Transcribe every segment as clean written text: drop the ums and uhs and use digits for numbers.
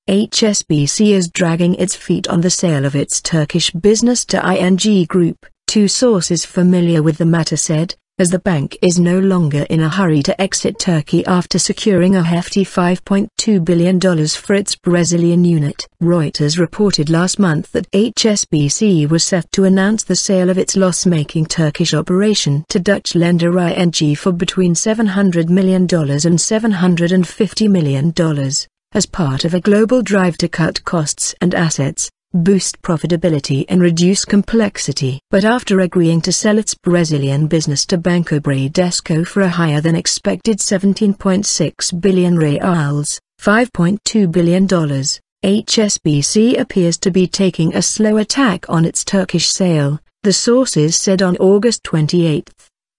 HSBC is dragging its feet on the sale of its Turkish business to ING Group, two sources familiar with the matter said, as the bank is no longer in a hurry to exit Turkey after securing a hefty $5.2 billion for its Brazilian unit. Reuters reported last month that HSBC was set to announce the sale of its loss-making Turkish operation to Dutch lender ING for between $700 million and $750 million, as part of a global drive to cut costs and assets, boost profitability and reduce complexity. But after agreeing to sell its Brazilian business to Banco Bradesco for a higher than expected 17.6 billion reals, $5.2 billion, HSBC appears to be taking a slower tack on its Turkish sale, the sources said on August 28.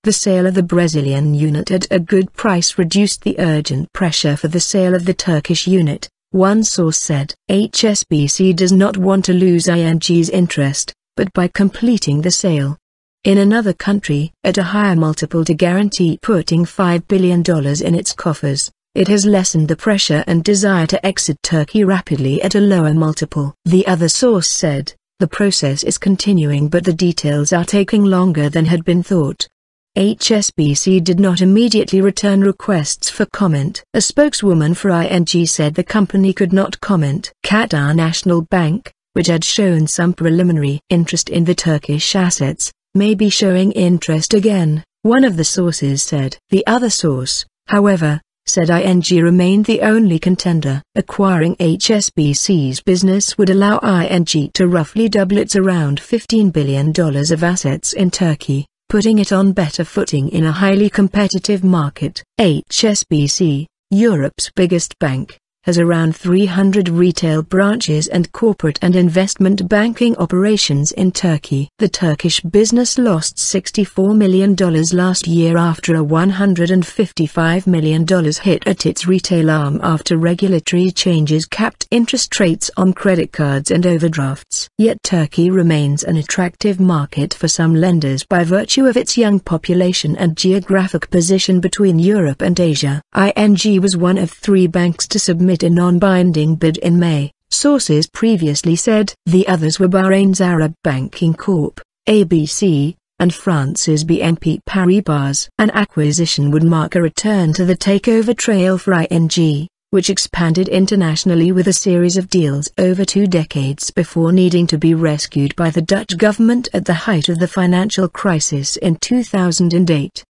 The sale of the Brazilian unit at a good price reduced the urgent pressure for the sale of the Turkish unit. One source said, HSBC does not want to lose ING's interest, but by completing the sale in another country at a higher multiple to guarantee putting $5 billion in its coffers, it has lessened the pressure and desire to exit Turkey rapidly at a lower multiple. The other source said, the process is continuing but the details are taking longer than had been thought. HSBC did not immediately return requests for comment. A spokeswoman for ING said the company could not comment. Qatar National Bank, which had shown some preliminary interest in the Turkish assets, may be showing interest again, one of the sources said. The other source, however, said ING remained the only contender. Acquiring HSBC's business would allow ING to roughly double its around $15 billion of assets in Turkey, putting it on better footing in a highly competitive market. HSBC, Europe's biggest bank, has around 300 retail branches and corporate and investment banking operations in Turkey. The Turkish business lost $64 million last year after a $155 million hit at its retail arm after regulatory changes capped interest rates on credit cards and overdrafts. Yet Turkey remains an attractive market for some lenders by virtue of its young population and geographic position between Europe and Asia. ING was one of 3 banks to submit a non-binding bid in May, sources previously said. The others were Bahrain's Arab Banking Corp, ABC, and France's BNP Paribas. An acquisition would mark a return to the takeover trail for ING, which expanded internationally with a series of deals over 2 decades before needing to be rescued by the Dutch government at the height of the financial crisis in 2008.